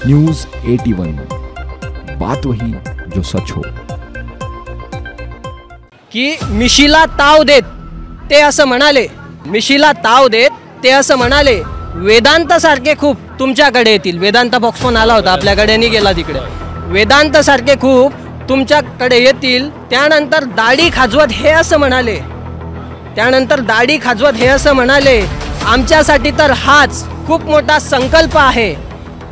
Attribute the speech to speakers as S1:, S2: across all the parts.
S1: News 81, बात वही जो सच हो.
S2: की मिशीला ताव देत ते असं म्हणाले, मिशीला ताव देत ते असं म्हणाले, वेदांत सारखे खूप तुमच्याकडे येतील. वेदांत बॉक्स पण आला होता आपल्याकडे, नाही गेला तिकडे. वेदांत सारखे खूप तुमच्याकडे येतील. त्यानंतर दाढी खाजवत हे असं म्हणाले, त्यानंतर दाढी खाजवत हे असं म्हणाले, आमच्यासाठी तर हाच खूप मोठा संकल्प आहे.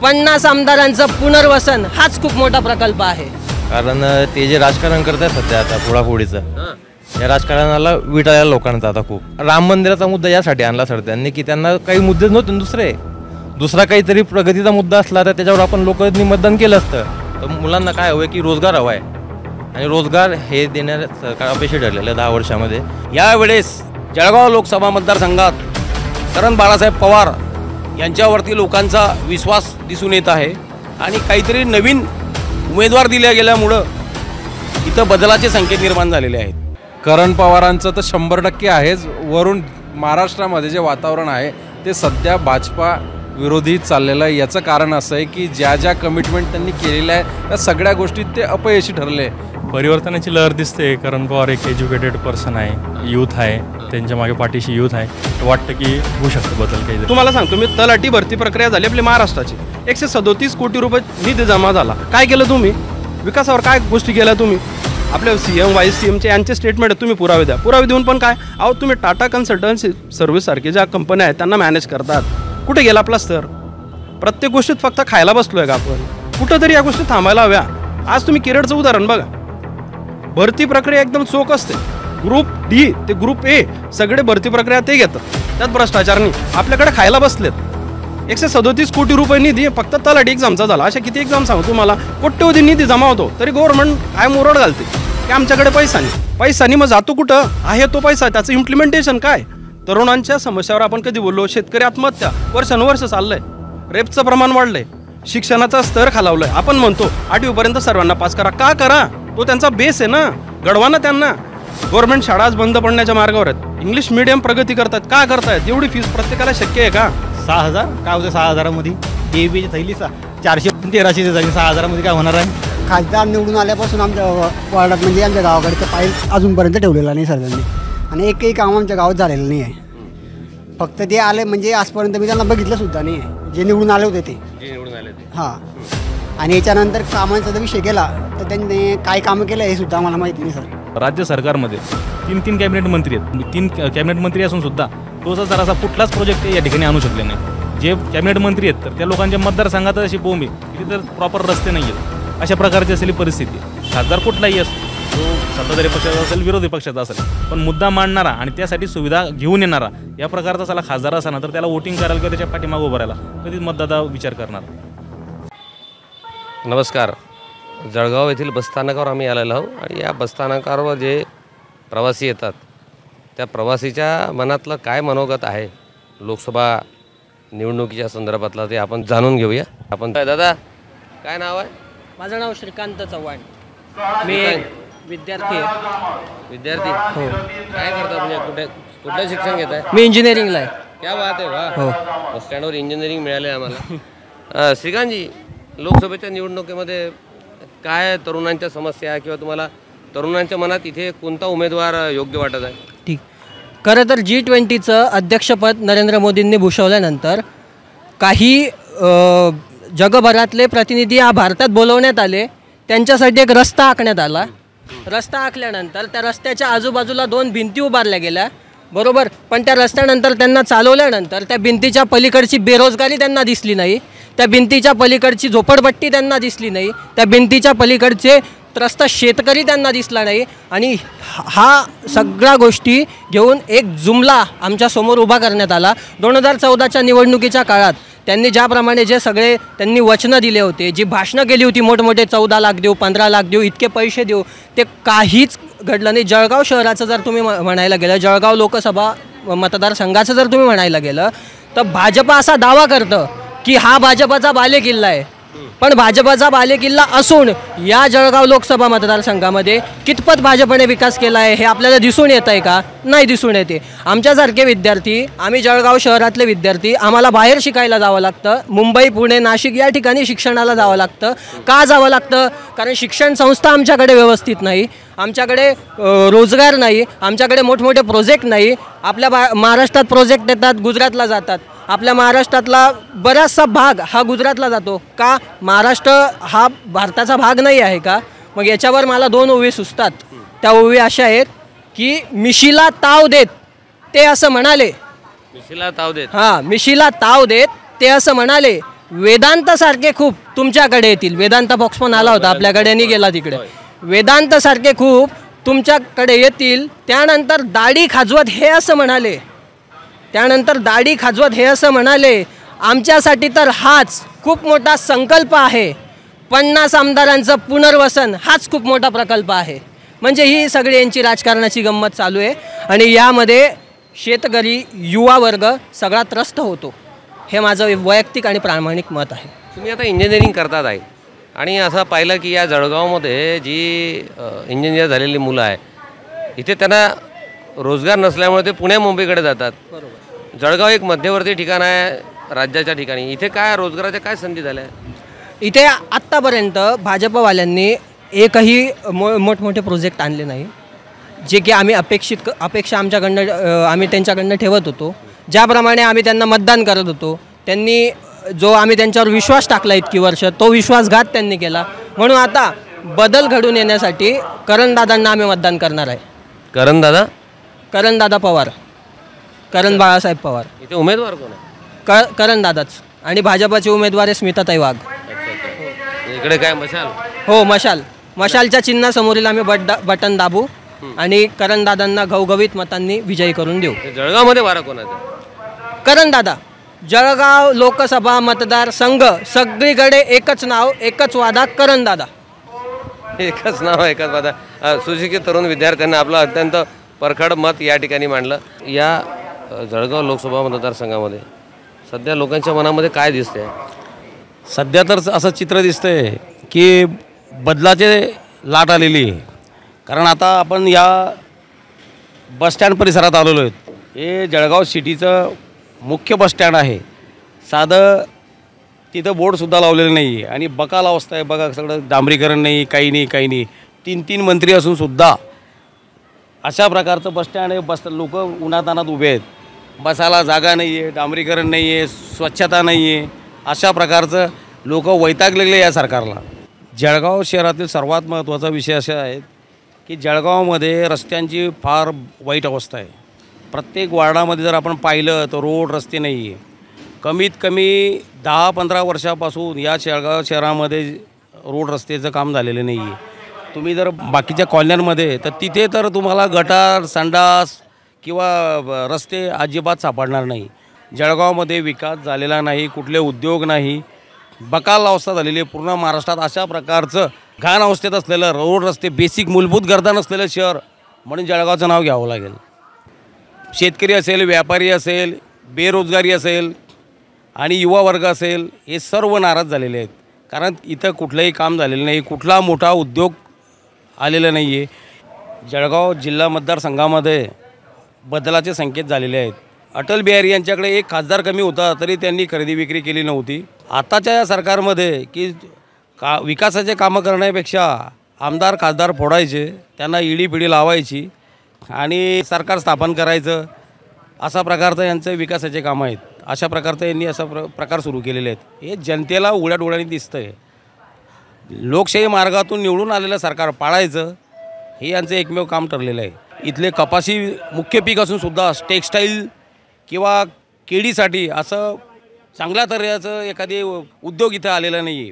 S2: 50 आमदारांचं पुनर्वसन हाच खूप मोठा प्रकल्प आहे.
S3: कारण ते जे राजकारण करत आहेत सध्या आता फोडाफोडीचं, या राजकारणाला विटायला लोकांचा आता खूप. राम मंदिराचा मुद्दा यासाठी आणला सर त्यांनी की त्यांना काही मुद्दे नव्हते, दुसरा काहीतरी प्रगतीचा मुद्दा असला तर त्याच्यावर आपण लोकांनी मतदान केलं असतं. तर मुलांना काय हवं की रोजगार हवा आहे, आणि रोजगार हे देण्यास अपयशी ठरलेलं 10 वर्षामध्ये.
S4: यावेळेस जळगाव लोकसभा मतदारसंघात करण बाळासाहेब पवार यांच्यावरती लोकांचा विश्वास दिसून येत आहे, आणि काहीतरी नवीन उमेदवार दिल्या गेल्यामुळं इथं बदलाचे संकेत निर्माण झालेले आहेत.
S5: करण पवारांचं तर 100% आहेच. वरून महाराष्ट्रामध्ये जे वातावरण आहे ते सध्या भाजपा विरोधी चाललेलं आहे. याचं कारण असं आहे की ज्या ज्या कमिटमेंट त्यांनी केलेल्या आहे त्या सगळ्या गोष्टीत ते अपयशी ठरले.
S6: परिवर्तनाची लहर दिसते. करण पवार एक एज्युकेटेड पर्सन आहे, यूथ आहे, त्यांच्या मागे पाठीशी यूथ आहे. वाटतं की होऊ शकतं बदल काही.
S7: तुम्हाला सांगतो मी, तलाठी भरती प्रक्रिया झाली आपली महाराष्ट्राची. 137 कोटी रुपये निधी जमा झाला. काय केलं तुम्ही विकासावर? काय गोष्टी केल्या तुम्ही? आपल्या CM व्हाईस CMचे यांचे स्टेटमेंट तुम्ही पुरावे द्या. पुरावे देऊन पण काय? अहो तुम्ही टाटा कन्सल्टन्सी सर्व्हिससारखी ज्या कंपन्या आहेत त्यांना मॅनेज करतात. कुठे गेला आपला स्तर? प्रत्येक गोष्टीत फक्त खायला बसलो आहे का आपण? कुठंतरी या गोष्टी थांबायला हव्या. आज तुम्ही केरळचं उदाहरण बघा. भरती प्रक्रिया एकदम चोख असते. ग्रुप D ते ग्रुप A सगळे भरती प्रक्रिया ते घेतात. त्यात भ्रष्टाचारनी आपल्याकडे खायला बसलेत. 137 कोटी रुपये निधी फक्त तलाठी एक्झामचा झाला. अशा किती एक्झाम सांगू तुम्हाला? कोट्यवधी निधी जमा होतो, तरी गव्हर्नमेंट काय मुरड घालते की आमच्याकडे पैसा नाही. मग जातो कुठं? आहे तो पैसा, त्याचं इम्प्लिमेंटेशन काय? तरुणांच्या समस्यावर आपण कधी बोललो? शेतकरी आत्महत्या वर्षानुवर्ष चाललंय. रेपचं प्रमाण वाढलंय. शिक्षणाचा स्तर खालावलाय. आपण म्हणतो 8वी पर्यंत सर्वांना पास करा. का करा? तो त्यांचा बेस आहे ना, घडवा ना त्यांना. गव्हर्नमेंट शाळा आज बंद पडण्याच्या मार्गावर आहेत. इंग्लिश मीडियम प्रगती करतात. का करतायत? एवढी फीस प्रत्येकाला शक्य आहे का?
S8: 6,000 काय होतं? 6,000मध्ये DABची थैली 413 झाली. 6,000मध्ये काय होणार आहे?
S9: खासदार निवडून आल्यापासून आमच्या वार्डात म्हणजे आमच्या गावाकडे पाईल अजूनपर्यंत ठेवलेला नाही सर त्यांनी, आणि एकही काम आमच्या गावात झालेलं नाही आहे. फक्त ते आले म्हणजे आजपर्यंत मी त्यांना बघितलं सुद्धा नाही आहे, जे निवडून आले होते ते. हां, आणि याच्यानंतर कामांचा जर विषय केला तर त्यांनी काय कामं केलं हे सुद्धा आम्हाला माहिती नाही सर.
S6: राज्य सरकारमध्ये 3 कॅबिनेट मंत्री आहेत. 3 कॅबिनेट मंत्री असून सुद्धा तो जरासा कुठलाच प्रोजेक्ट या ठिकाणी आणू शकले नाही. जे कॅबिनेट मंत्री आहेत तर त्या लोकांच्या मतदारसंघात अशी बोंब आहे, तिथे तर प्रॉपर रस्ते नाही आहेत. अशा प्रकारची असलेली परिस्थिती. खासदार कुठलाही असतो, तो सत्ताधारी पक्षाचा असेल, विरोधी पक्षाचा असेल, पण मुद्दा मांडणारा आणि त्यासाठी सुविधा घेऊन येणारा या प्रकारचा साला खासदार असा ना, तर त्याला वोटिंग करायला किंवा त्याच्या पाठीमागं उभं राहायला कधीच मतदाता विचार करणार.
S4: नमस्कार. जळगाव येथील बसस्थानकावर आम्ही आलेलो आहोत, आणि या बसस्थानकावर जे प्रवासी येतात त्या प्रवासीच्या मनातलं काय मनोगत आहे लोकसभा निवडणुकीच्या संदर्भातला ते आपण जाणून घेऊया. आपण दादा काय नाव आहे?
S2: माझं नाव श्रीकांत चव्हाण. मी विद्यार्थी आहे.
S4: विद्यार्थी हो. काय करता म्हणजे? कुठलं शिक्षण घेत आहे?
S2: मी इंजिनिअरिंगला आहे.
S4: क्या बात आहे. वा
S2: हो.
S4: बस स्टँडवर इंजिनिअरिंग मिळाले आम्हाला. श्रीकांतजी, लोकसभेच्या निवडणुकीमध्ये काय तरुणांच्या समस्या किंवा तुम्हाला तरुणांच्या मनात इथे कोणता उमेदवार योग्य वाटत आहे?
S2: ठीक. खरं तर G20चं अध्यक्षपद नरेंद्र मोदींनी भूषवल्यानंतर काही जगभरातले प्रतिनिधी या भारतात बोलवण्यात आले. त्यांच्यासाठी एक रस्ता आखण्यात आला. रस्ता आखल्यानंतर त्या रस्त्याच्या आजूबाजूला 2 भिंती उभारल्या गेल्या, बरोबर. पण त्या रस्त्यानंतर त्यांना चालवल्यानंतर त्या भिंतीच्या पलीकडची बेरोजगारी त्यांना दिसली नाही, त्या भिंतीच्या पलीकडची झोपडपट्टी त्यांना दिसली नाही, त्या भिंतीच्या पलीकडचे त्रस्त शेतकरी त्यांना दिसला नाही. आणि हा सगळ्या गोष्टी घेऊन एक जुमला आमच्यासमोर उभा करण्यात आला. 2014च्या निवडणुकीच्या काळात त्यांनी ज्याप्रमाणे जे सगळे त्यांनी वचनं दिले होते, जी भाषणं केली होती, मोठमोठे 14 लाख देऊ, 15 लाख देऊ, इतके पैसे देऊ, ते काहीच घडलं नाही. जळगाव शहराचं जर तुम्ही म्हणायला गेलं, जळगाव लोकसभा मतदारसंघाचं जर तुम्ही म्हणायला गेलं तर भाजपा असा दावा करतं की हा भाजपाचा बालेकिल्ला आहे. पण भाजपचा बालेकिल्ला असून या जळगाव लोकसभा मतदारसंघामध्ये कितपत भाजपने विकास केला आहे हे आपल्याला दिसून येत आहे का? नाही दिसून येते. आमच्यासारखे विद्यार्थी, आम्ही जळगाव शहरातले विद्यार्थी, आम्हाला बाहेर शिकायला जावं लागतं. मुंबई, पुणे, नाशिक या ठिकाणी शिक्षणाला जावं लागतं. का जावं लागतं? कारण शिक्षण संस्था आमच्याकडे व्यवस्थित नाही, आमच्याकडे रोजगार नाही, आमच्याकडे मोठमोठे प्रोजेक्ट नाही. आपल्या महाराष्ट्रात प्रोजेक्ट येतात, गुजरातला जातात. आपल्या महाराष्ट्रातला बराचसा भाग हा गुजरातला जातो. का? महाराष्ट्र हा भारताचा भाग नाही आहे का? मग याच्यावर मला 2 ओवी सुचतात. त्या ओवी अशा आहेत की मिशीला ताव देत ते असं म्हणाले.
S4: मिशीला ताव देत,
S2: हां, मिशीला ताव देत ते असं म्हणाले, वेदांत सारखे खूप तुमच्याकडे येतील. वेदांत बॉक्स पण आला होता आपल्याकडे, नाही गेला तिकडे. वेदांत सारखे खूप तुमच्याकडे येतील. त्यानंतर दाढी खाजवत हे असं म्हणाले. त्यानंतर दाढी खाजवत हे असं म्हणाले, आमच्यासाठी तर हाच खूप मोठा संकल्प आहे. 50 आमदारांचं पुनर्वसन हाच खूप मोठा प्रकल्प आहे. म्हणजे ही सगळी यांची राजकारणाची गंमत चालू आहे आणि यामध्ये शेतकरी, युवा वर्ग सगळा त्रस्त होतो. हे माझं वैयक्तिक आणि प्रामाणिक मत आहे.
S4: तुम्ही आता इंजिनिअरिंग करतात आहे आणि असं पाहिलं की या जळगावमध्ये जी इंजिनियर झालेली मुलं आहे, इथे त्यांना रोजगार नसल्यामुळे ते पुणे मुंबईकडे जातात. जळगाव एक मध्यवर्ती ठिकाण आहे राज्याच्या ठिकाणी. इथे काय रोजगाराच्या काय संधी झाल्या?
S2: इथे आत्तापर्यंत भाजपवाल्यांनी एकही मोठमोठे प्रोजेक्ट आणले नाही, जे की आम्ही अपेक्षा आमच्याकडनं आम्ही त्यांच्याकडनं ठेवत होतो. ज्याप्रमाणे आम्ही त्यांना मतदान करत होतो, त्यांनी जो आम्ही त्यांच्यावर विश्वास टाकला इतकी वर्ष, तो विश्वासघात त्यांनी केला. म्हणून आता बदल घडून येण्यासाठी करणदादांना आम्ही मतदान करणार आहे. करणदादा पवार, करण बाळासाहेब पवार.
S4: इथे उमेदवार कोण आहे?
S2: करणदादाच. आणि भाजपाचे उमेदवार आहे स्मिताताई वाघ.
S4: इकडे काय मशाल?
S2: हो, मशालच्या चिन्हासमोरील आम्ही बटन दाबू आणि करणदादांना घवघवीत मतांनी विजयी करून देऊ.
S4: जळगावमध्ये वारा कोणाचा?
S2: करणदादा. जळगाव लोकसभा मतदारसंघ सगळीकडे एकच नाव, एकच वादा, करणदादा.
S4: एकच नाव, एकच वादा. सुशिक्षित तरुण विद्यार्थ्यांना आपलं अत्यंत परखड मत या ठिकाणी मांडलं. या जळगाव लोकसभा मतदारसंघामध्ये सध्या लोकांच्या मनामध्ये काय दिसतंय?
S10: सध्या तर असं चित्र दिसतंय की बदलाचे लाट आलेली आहे. कारण आता आपण या बसस्टँड परिसरात आलेलो आहेत. हे जळगाव सिटीचं मुख्य बसस्टँड आहे. साधं तिथं बोर्डसुद्धा लावलेलं नाही आहे आणि बकाल अवस्था आहे. बघा, सगळं डांबरीकरण नाही, काही नाही. 3 मंत्री असूनसुद्धा अशा प्रकारचं बसस्टँड आहे. लोक उन्हातानात उभे आहेत, बसायला जागा नाही आहे, डांबरीकरण नाही आहे, स्वच्छता नाही आहे. अशा प्रकारचं लोक वैतागलेले या सरकारला. जळगाव शहरातील सर्वात महत्त्वाचा विषय असा आहे की जळगावमध्ये रस्त्यांची फार वाईट अवस्था आहे. प्रत्येक वार्डामध्ये जर आपण पाहिलं तर रोड, रस्ते नाही आहे. कमीत कमी 10-15 वर्षापासून या जळगाव शहरामध्ये रोड रस्त्याचं काम झालेलं नाही आहे. तुम्ही जर बाकीच्या कॉलन्यांमध्ये तर तिथे तर तुम्हाला गटार, संडास किंवा रस्ते अजिबात सापडणार नाही. जळगावमध्ये विकास झालेला नाही, कुठले उद्योग नाही, बकाल अवस्था झालेली आहे पूर्ण महाराष्ट्रात. अशा प्रकारचं घाण अवस्थेत असलेलं रोड, रस्ते, बेसिक मूलभूत गरजा नसलेलं शहर म्हणून जळगावचं नाव घ्यावं लागेल. शेतकरी असेल, व्यापारी असेल, बेरोजगारी असेल आणि युवा वर्ग असेल, हे सर्व नाराज झालेले आहेत. कारण इथं कुठलंही काम झालेलं नाही, कुठला मोठा उद्योग आलेला नाही आहे. जळगाव जिल्हा मतदारसंघामध्ये बदलाचे संकेत झालेले आहेत. अटल बिहारी यांच्याकडे एक खासदार कमी होता तरी त्यांनी खरेदी विक्री केली नव्हती. आताच्या या सरकारमध्ये की विकासाचे कामं करण्यापेक्षा आमदार खासदार फोडायचे, त्यांना ईडी लावायची आणि सरकार स्थापन करायचं, असा प्रकारचं यांचं विकासाचे कामं आहेत. अशा प्रकारचं यांनी असा प्रकार सुरू केलेले आहेत. हे जनतेला उघड्या डोळ्यांनी दिसतं आहे. लोकशाही मार्गातून निवडून आलेलं सरकार पाळायचं हे यांचं एकमेव काम ठरलेलं आहे. इथले कपाशी मुख्य पीक असूनसुद्धा टेक्स्टाईल किंवा केळीसाठी असं चांगल्या तऱ्हेचं एखादी उद्योग इथं आलेला नाही आहे.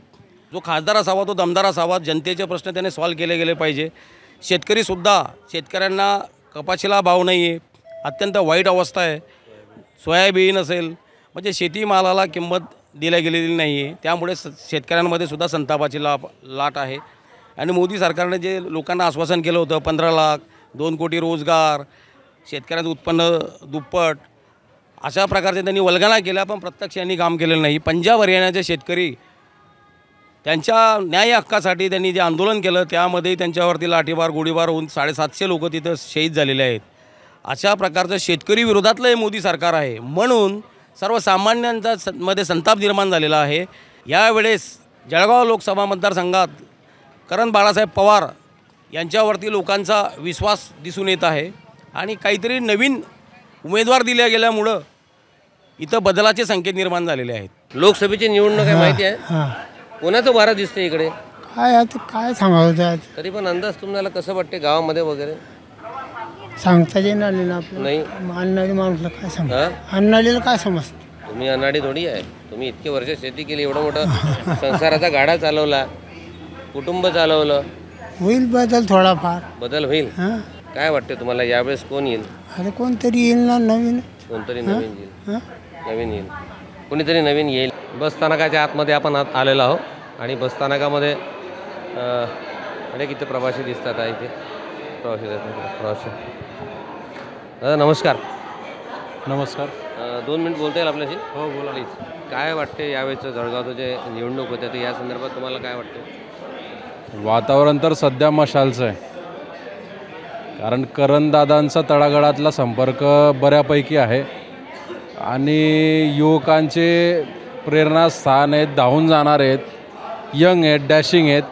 S10: जो खासदार असावा तो दमदार असावा. जनतेचे प्रश्न त्याने सॉल्व केले गेले पाहिजे. शेतकरीसुद्धा, शेतकऱ्यांना कपाशीला भाव नाही आहे, अत्यंत वाईट अवस्था आहे. सोयाबीन असेल म्हणजे शेतीमालाला किंमत दिल्या गेलेली नाही आहे. त्यामुळे शेतकऱ्यांमध्ये सुद्धा संतापाची लाट आहे. आणि मोदी सरकारने जे लोकांना आश्वासन केलं होतं 15 लाख, 2 कोटी रोजगार, शेतकऱ्यांचं उत्पन्न दुप्पट, अशा प्रकारचे त्यांनी वल्गना केल्या, पण प्रत्यक्ष यांनी काम केलेलं नाही. पंजाब हरियाणाचे शेतकरी त्यांच्या न्याय हक्कासाठी त्यांनी जे आंदोलन केलं त्यामध्ये त्यांच्यावरती लाठीमार गोळीबार होऊन 750 लोक तिथं शहीद झालेले आहेत. अशा प्रकारचं शेतकरी विरोधातलं हे मोदी सरकार आहे, म्हणून सर्वसामान्यांचा मध्ये संताप निर्माण झालेला आहे. यावेळेस जळगाव लोकसभा मतदारसंघात करण बाळासाहेब पवार यांच्यावरती लोकांचा विश्वास दिसून येत आहे आणि काहीतरी नवीन उमेदवार दिल्या गेल्यामुळं इथं बदलाचे संकेत निर्माण झालेले आहेत.
S4: लोकसभेची निवडणूक आहे माहिती आहे, कोणाचं वारं दिसते इकडे?
S11: काय आता काय सांगावं,
S4: तरी पण अंदाज तुम्हाला कसं वाटते गावामध्ये वगैरे?
S11: सांगता येणार नाही ना आपलं.
S4: नाही,
S11: अन्नाडी माणूसला काय सांग, अन्नाडीला काय समजतं?
S4: तुम्ही अनाडी थोडी आहे. तुम्ही इतके वर्ष शेती केली, एवढा मोठा संसाराचा गाडा चालवला, कुटुंब चालवलं.
S11: होईल बदल, थोडाफार
S4: बदल होईल. काय वाटते तुम्हाला यावेळेस कोण येईल?
S11: अरे कोणतरी येईल ना नवीन,
S4: कोणतरी नवीन येईल. नवीन येईल, कोणीतरी नवीन येईल. बसस्थानकाच्या आतमध्ये आपण आलेलो आहोत आणि बसस्थानकामध्ये अनेक इथे प्रवासी दिसतात आहे. इथे प्रवासी दादा नमस्कार.
S5: नमस्कार.
S4: 2 मिनिट बोलता येईल आपल्याशी?
S5: हो बोला.
S4: प्लीज. काय वाटते यावेळेचं जळगावचं जे निवडणूक होते तर या संदर्भात तुम्हाला काय वाटते?
S5: वातावरण तर सध्या मशालचं आहे, कारण करणदादांचा तळागाळातला संपर्क बऱ्यापैकी आहे आणि युवकांचे प्रेरणास्थान आहेत, धावून जाणार आहेत, यंग आहेत, डॅशिंग आहेत,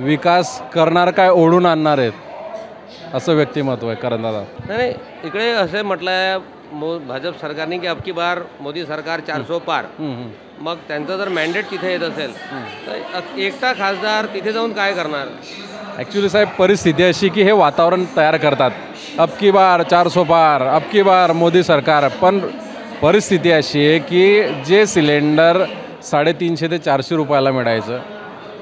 S5: विकास करणार काय ओढून आणणार आहेत असं व्यक्तिमत्व आहे करणदादा.
S4: नाही, इकडे असं म्हटलं आहे भाजप सरकारने की अबकी बार मोदी सरकार 400 पार. मग त्यांचं जर मॅन्डेट तिथे येत असेल तर एकटा खासदार तिथे जाऊन काय करणार?
S5: ॲक्च्युली साहेब परिस्थिती अशी की हे वातावरण तयार करतात, अबकी बार 400 पार, अबकी बार मोदी सरकार. पण परिस्थिती अशी आहे की जे सिलेंडर 350 ते 400 रुपयाला मिळायचं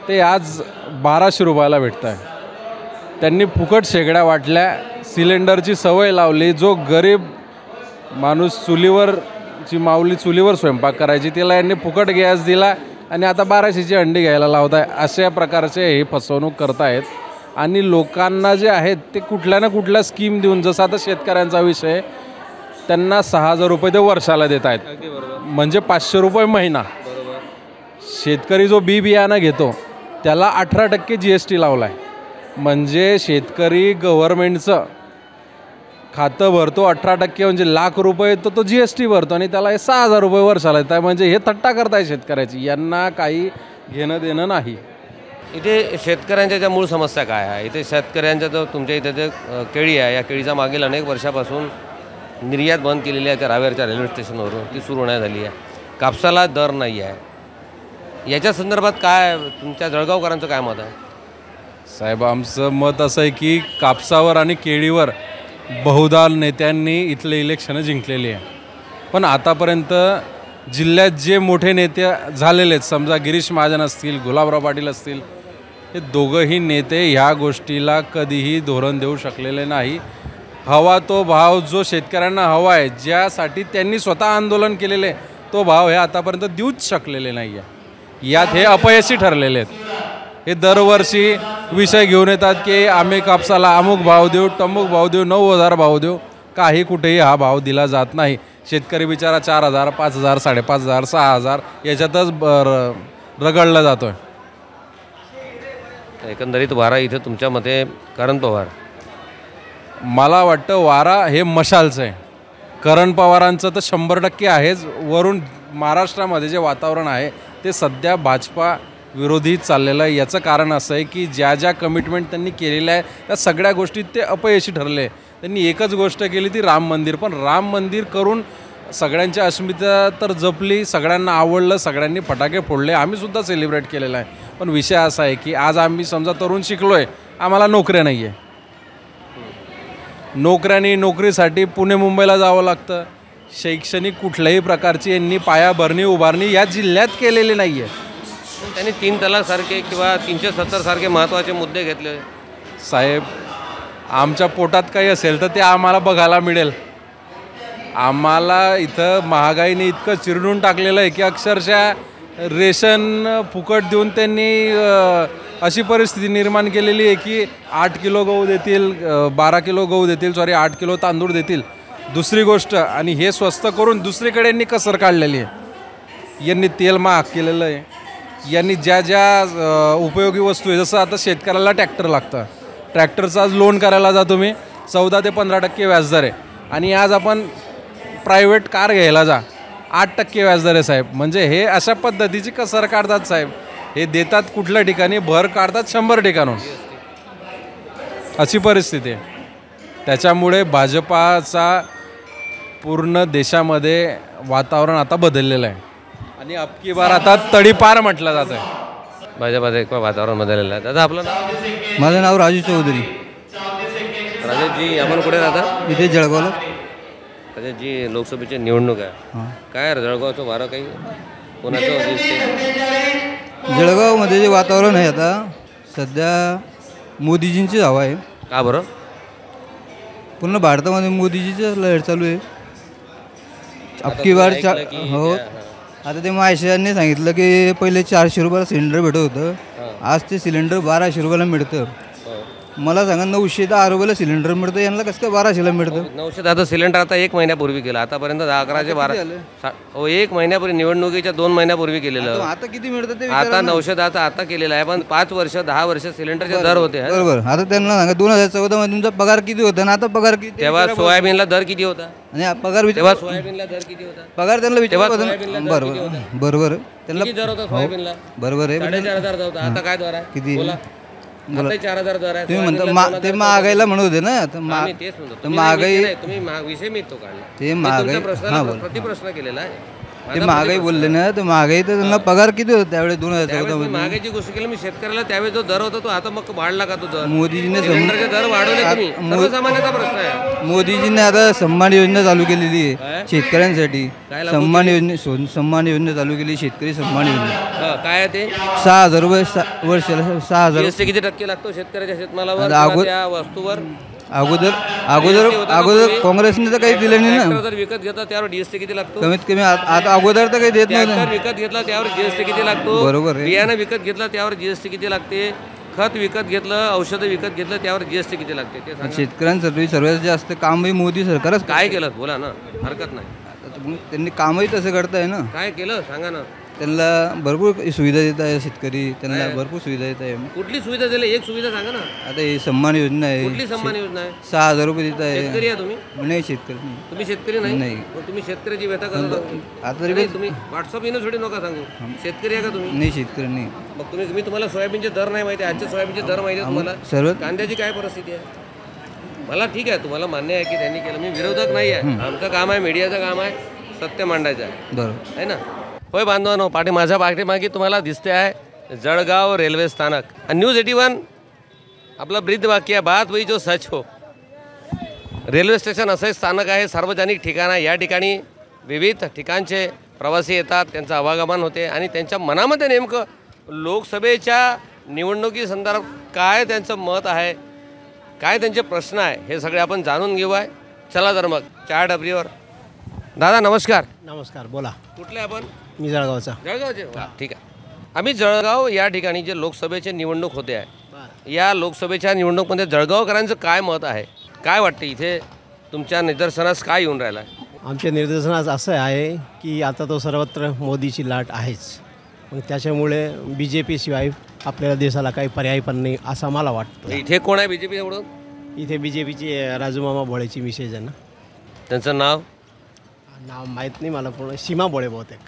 S5: ते आज 1200 रुपयाला भेटतं आहे. त्यांनी फुकट शेगड्या वाटल्या, सिलेंडरची सवय लावली. जो गरीब माणूस चुलीवरची माऊली चुलीवर स्वयंपाक करायची त्याला यांनी फुकट गॅस दिला आणि आता 1200ची अंडी घ्यायला लावत आहे. अशा प्रकारचे हे फसवणूक करतायत आणि लोकांना जे आहेत ते कुठल्या ना कुठल्या स्कीम देऊन, जसं आता शेतकऱ्यांचा विषय, त्यांना 6000 रुपये ते वर्षाला देत आहेत, म्हणजे 500 रुपये महिना. शेतकरी जो बियाणं घेतो त्याला 18% GST लावला आहे, म्हणजे शेतकरी गव्हर्नमेंटचं खातं भरतो 18%, म्हणजे लाख रुपये तो GST भरतो आणि त्याला हे 6000 रुपये वर्षाला येत आहे. म्हणजे हे थट्टा करताय शेतकऱ्याची, यांना काही घेणं देणं नाही.
S4: इथे शेतकऱ्यांच्या ज्या मूळ समस्या काय आहे? इथे शेतकऱ्यांच्या जो तुमच्या इथे जे केळी आहे, या केळीचा मागील अनेक वर्षापासून निर्यात बंद केलेली आहे त्या रावेरच्या रेल्वे स्टेशनवरून, ती सुरू नाही झाली आहे. कापसाला दर नाही आहे. याच्या संदर्भात काय तुमच्या जळगावकरांचं काय मत आहे?
S5: साहेब आमचं मत असं आहे की कापसावर आणि केळीवर बहुधा नेत्यांनी इथले इलेक्शनं जिंकलेली आहे, पण आतापर्यंत जिल्ह्यात जे मोठे नेते झालेले आहेत, समजा गिरीश महाजन असतील, गुलाबराव पाटील असतील, हे दोघंही नेते ह्या गोष्टीला कधीही धोरण देऊ शकलेले नाही. हवा तो भाव जो शेतकऱ्यांना हवा आहे, ज्यासाठी त्यांनी स्वतः आंदोलन केलेले, तो भाव हे आतापर्यंत देऊच शकलेले नाही आहे. यात हे अपयशी ठरलेले आहेत. हे दरवर्षी विषय घेऊन येतात की आम्ही कापसाला अमुक भाव देऊ, तमुक भाव देऊ, 9000 भाव देऊ. काही कुठेही हा भाव दिला जात नाही. शेतकरी बिचारा 4000, 5000, 5500, 6000 याच्यातच रगडला जातोय.
S4: एकंदरीत वारा इथे तुमच्या मते करण पवार?
S5: मला वाटतं वारा हे मशालचं आहे. करण पवारांचं तर 100% आहेच. वरून महाराष्ट्रामध्ये जे वातावरण आहे ते सध्या भाजपा विरोधी चाललेलं आहे. याचं कारण असं आहे की ज्या ज्या कमिटमेंट त्यांनी केलेल्या आहे त्या सगळ्या गोष्टीत ते अपयशी ठरले. त्यांनी एकच गोष्ट केली ती राम मंदिर, पण राम मंदिर करून सगळ्यांची अस्मिता तर जपली, सगळ्यांना आवडलं, सगळ्यांनी फटाके फोडले, आम्हीसुद्धा सेलिब्रेट केलेलं आहे. पण विषय असा आहे की आज आम्ही समजा तरुण शिकलो आहे, आम्हाला नोकऱ्या नाही आहे. नोकरीसाठी पुणे मुंबईला जावं लागतं. शैक्षणिक कुठल्याही प्रकारची यांनी पायाभरणी उभारणी या जिल्ह्यात केलेली नाही आहे.
S4: त्यांनी 3 तलाकसारखे किंवा 370 सारखे महत्त्वाचे मुद्दे घेतले.
S5: साहेब आमच्या पोटात काही असेल तर ते आम्हाला बघायला मिळेल. आम्हाला इथं महागाईने इतकं चिरडून टाकलेलं आहे की अक्षरशः रेशन फुकट देऊन त्यांनी अशी परिस्थिती निर्माण केलेली आहे की 8 किलो गहू देतील, 12 किलो गहू देतील, 8 किलो तांदूळ देतील. दुसरी गोष्ट, आणि हे स्वस्त करून दुसरीकडे यांनी कसर काढलेली आहे. यांनी तेल महाग केलेलं आहे, यांनी ज्या ज्या उपयोगी वस्तू आहे, जसं आता शेतकऱ्याला ट्रॅक्टर लागतं, ट्रॅक्टरचा आज लोन करायला जातो मी 14 ते 15% व्याजदर आहे, आणि आज आपण प्रायव्हेट कार घ्यायला जा 8% व्याजदर आहे साहेब. म्हणजे हे अशा पद्धतीची कसर काढतात साहेब. हे देतात कुठल्या ठिकाणी, भर काढतात 100 ठिकाणून, अशी परिस्थिती आहे. त्याच्यामुळे भाजपाचा पूर्ण देशामध्ये वातावरण आता बदललेलं आहे, आणि अबकी बार आता तडीपार म्हटलं जात आहे.
S4: भाजपाचं एक वातावरण बदललेलं आहे. दादा आपलं नाव?
S12: माझं नाव राजू चौधरी.
S4: राजेशजी आपण कुठे राहता?
S12: इथे जळगावला.
S4: राजेशजी लोकसभेची निवडणूक आहे, काय जळगावचं वारं काही कोणाचं दिसते?
S12: जळगावमध्ये जे वातावरण आहे आता सध्या मोदीजींची हवा आहे.
S4: का बरं?
S12: पूर्ण भारतामध्ये मोदीजीचं लहर चालू आहे. अबकी बार हो. आता ते महाशयांनी सांगितलं की पहिले 400 रुपयाला सिलेंडर भेटत होतं, आज ते सिलेंडर 1200 रुपयाला मिळतं. मला सांगा 910 रुपयाला सिलेंडर मिळतं, यांना कसं काय 1200ला मिळतं?
S4: 910 सिलेंडर आता 1 महिन्यापूर्वी केलं, आतापर्यंत 11 ते 12 हो 1 महिन्यापूर्वी, निवडणुकीच्या 2 महिन्यापूर्वी केलेलं.
S12: आता किती मिळतं ते
S4: आता 910 आता केलेलं आहे, पण 5 वर्ष 10 वर्ष सिलेंडरचे दर होते.
S12: बरोबर. आता त्यांना सांगा 2014 मध्ये तुमचा पगार किती होता आणि आता पगार किती?
S4: तेव्हा सोयाबीनला दर किती होता
S12: आणि पगार
S4: तेव्हा सोयाबीनला दर किती होता?
S12: पगार त्यांना विचारला होता.
S4: बरोबर
S12: बरोबर त्यांना
S4: किती दर होता सोयाबीनला?
S12: बरोबर आहे.
S4: 4,500 होता. आता काय दर आहे?
S12: किती?
S4: बोला. आता 4,000 दर आहे.
S12: तुम्ही म्हणता ते महागाईला म्हणत होते ना, तर महागाई
S4: तुम्ही विषय मी तो काढला,
S12: ते महागाई
S4: प्रतिप्रश्न केलेला आहे.
S12: ते महागाई बोलले ना, तर महागाई तर त्यांना पगार किती होता त्यावेळेस 2014 मध्ये?
S4: महागाईची गोष्ट केली मी, शेतकऱ्याला त्यावेळेस जो दर होता तो आता मग वाढला का तो दर?
S12: मोदीजीने
S4: सिलेंडरचे दर वाढवले तुम्ही, सर्वसामान्याचा प्रश्न आहे.
S12: मोदीजीने आता सन्मान योजना चालू केलेली आहे शेतकऱ्यांसाठी. सन्मान योजना चालू केली, शेतकरी सन्मान योजना.
S4: काय आहे ते?
S12: 6,000 रुपये वर्षाला. 6,000
S4: जीएसटी किती टक्के लागतो शेतकऱ्याच्या शेतमालावर, त्या वस्तूवर?
S12: अगोदर काँग्रेसने तर काही दिलं नाही ना.
S4: जर विकत घेतला त्यावर जीएसटी किती लागतो?
S12: कमीत कमी आता अगोदर तर काही देत नाही.
S4: विकत घेतला त्यावर जीएसटी किती लागतो?
S12: बरोबर आहे.
S4: बियाणं विकत घेतला त्यावर जीएसटी किती लागते? खत विकत घेतलं, औषधं विकत घेतलं त्यावर जीएसटी किती लागते ते सांगा.
S12: शेतकऱ्यांसाठी सर्वात जास्त कामही मोदी सरकारच
S4: काय केलं बोला ना, हरकत नाही.
S12: त्यांनी कामही तसं करताय ना.
S4: काय केलं सांगा ना.
S12: त्यांना भरपूर सुविधा देत आहे शेतकरी, त्यांना भरपूर सुविधा देत आहे.
S4: कुठली सुविधा दिली? एक सुविधा सांगा ना.
S12: आता हे सन्मान योजना आहे.
S4: कुठली सन्मान योजना आहे?
S12: 6,000 रुपये देत आहे.
S4: शेतकरी आहे तुम्ही?
S12: नाही शेतकरी नाही.
S4: तुम्ही शेतकरी नाही? तुम्ही शेतकऱ्याची व्यथा करता. आता तुम्ही व्हॉट्सअप युनिव्हर्सिटी नका सांगू. शेतकरी आहे का तुम्ही?
S12: नाही शेतकरी नाही.
S4: मग मी तुम्हाला सोयाबीनचे दर नाही माहिती, आजचे सोयाबीनचे दर माहिती आहे तुम्हाला?
S12: सर्व
S4: कांद्याची काय परिस्थिती आहे? मला ठीक आहे, तुम्हाला मान्य आहे की त्यांनी केलं, मी विरोधक नाही आहे. आमचं काम आहे, मीडियाचं काम आहे सत्य मांडायचं आहे.
S12: बरोबर
S4: आहे ना. होय बांधवांनो, माझ्या पाठीमागे तुम्हाला दिसते आहे जळगाव रेल्वे स्थानक. न्यूज 81 आपलं ब्रीद वाक्य आहे, बात वही जो सच हो. रेल्वे स्टेशन असं स्थानक आहे, सार्वजनिक ठिकाण आहे. या ठिकाणी विविध ठिकाणचे प्रवासी येतात, त्यांचं आवागमन होते आणि त्यांच्या मनामध्ये नेमकं लोकसभेच्या निवडणुकी संदर्भात काय त्यांचं मत आहे, काय त्यांचे प्रश्न आहे, हे सगळे आपण जाणून घेऊ आहे. चला तर मग चहा डबरीवर. दादा नमस्कार.
S13: नमस्कार, बोला.
S4: कुठले आपण?
S13: मी जळगावचा.
S4: जळगावचे? ठीक आहे. आम्ही जळगाव या ठिकाणी जे लोकसभेचे निवडणूक होते आहे, या लोकसभेच्या निवडणुकीमध्ये जळगावकरांचं काय मत आहे, काय वाटते, इथे तुमच्या निदर्शनास काय येऊन राहिलं आहे?
S13: आमच्या निदर्शनास असं आहे की आता तो सर्वत्र मोदीची लाट आहेच, मग त्याच्यामुळे BJP शिवाय आपल्याला देशाला काही पर्याय पण नाही असं मला वाटतं.
S4: इथे कोण आहे BJP एवढं?
S13: इथे BJPची राजूमामा भोळेची मिसेज आहे ना.
S4: त्यांचं नाव
S13: माहीत नाही मला, पूर्ण सीमा भोळे बहुतेक.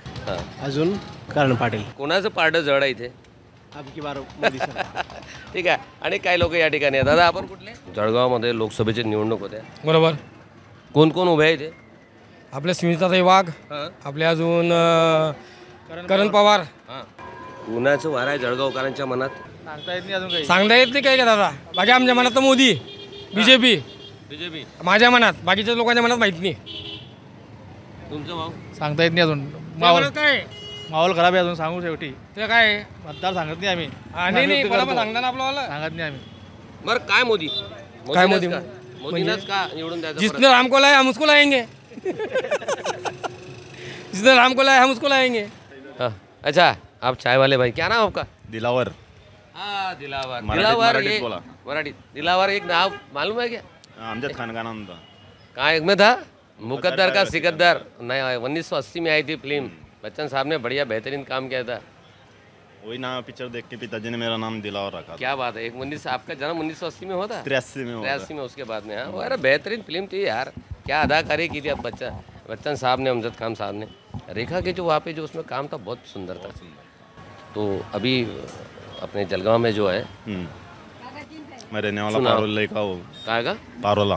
S13: अजून करण पाटील.
S4: कोणाचं पारडं जड आहे इथे?
S13: अबकी बार मोदी सर.
S4: ठीक आहे. आणि काही लोक या ठिकाणी आहेत. दादा आपण कुठले? जळगावमध्ये लोकसभेची निवडणूक होते.
S14: बरोबर.
S4: कोण कोण उभे आहे इथे?
S14: आपल्या स्मिताताई वाघ, आपले अजून करण पवार.
S4: कुणाचं वार आहे जळगावकरांच्या मनात?
S14: सांगता येत नाही काय का दादा. बाकी आमच्या मनात तर मोदी, BJP माझ्या मनात, बाकीच्या लोकांच्या मनात माहित नाही.
S4: तुमचं भाऊ?
S14: सांगता येत नाही अजून. माहोल खराब आहे अजून, सांगू शेवटी ते काय मतदार सांगत नाही आम्ही. नाही सांगता ना आपलं सांगत नाही आम्ही.
S4: बरं काय मोदी
S14: काय मोदी
S4: मोदीलाच का निवडून द्यायचं?
S14: जिसने राम को लाया हम उसको लाएंगे. जिसने राम को लाया हम उसको लाएंगे.
S4: अच्छा, आप चाय वाले भाई, क्या नाम आपका?
S15: दिलावर.
S4: हाँ दिलावर.
S15: मराठीत बोला.
S4: मराठी. दिलावर एक नाव मालूम है क्या?
S15: आमच्यात खानगाना होता.
S4: कहाँ एक में था? मुकद्दर का सिकद्दर. नहीं, 1980 में आई थी फिल्म. बच्चन साहब ने बढ़िया बेहतरीन काम किया था.
S15: वही ना पिक्चर देख के पिताजी ने मेरा नाम दिला और रखा।
S4: क्या बात है। एक 19 आपका जन्म 1980 में होता?
S15: 83 में होता।
S4: 83 में, उसके बाद में। हाँ, अरे बेहतरीन फिल्म थी यार, क्या अदाकारी की थी अब बच्चन साहब ने, अमजद खान साहब ने। रेखा के जो वहाँ पे जो उसमें काम था बहुत सुंदर था। तो अभी अपने जलगांव में जो है,
S15: मैं रहने वाला पारोला का वो।
S4: कहाँ का?
S15: पारोला।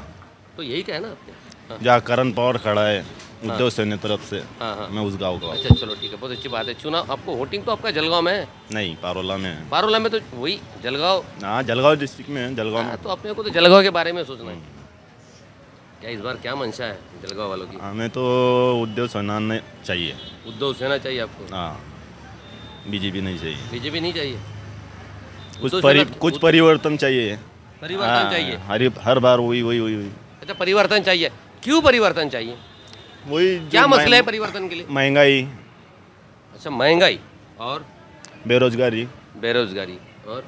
S4: तो यही क्या है ना आपने?
S15: जहाँ करण पवार खड़ा है उद्धव सेना तरफ से, मैं उस गाँव का।
S4: अच्छा चलो ठीक है, बहुत अच्छी बात है। चुनाव आपको वोटिंग तो आपका जलगांव में है?
S15: नहीं, पारोला में है।
S4: पारोला में तो वही जलगांव।
S15: हाँ, जलगांव डिस्ट्रिक्ट में है। जलगांव में
S4: तो अपने को तो जलगांव के बारे में सोचना है। क्या इस बार क्या मंशा है जलगांव वालों की?
S15: हमें तो उद्धव सेना चाहिए।
S4: उद्धव सेना चाहिए आपको?
S15: हाँ, बीजेपी नहीं चाहिए।
S4: बीजेपी नहीं चाहिए?
S15: कुछ परिवर्तन चाहिए।
S4: परिवर्तन चाहिए
S15: हर बार वही।
S4: अच्छा, परिवर्तन चाहिए। क्यों परिवर्तन चाहिए?
S15: वही
S4: क्या मसला है परिवर्तन के लिए?
S15: महंगाई।
S4: अच्छा, महंगाई और
S15: बेरोजगारी
S4: और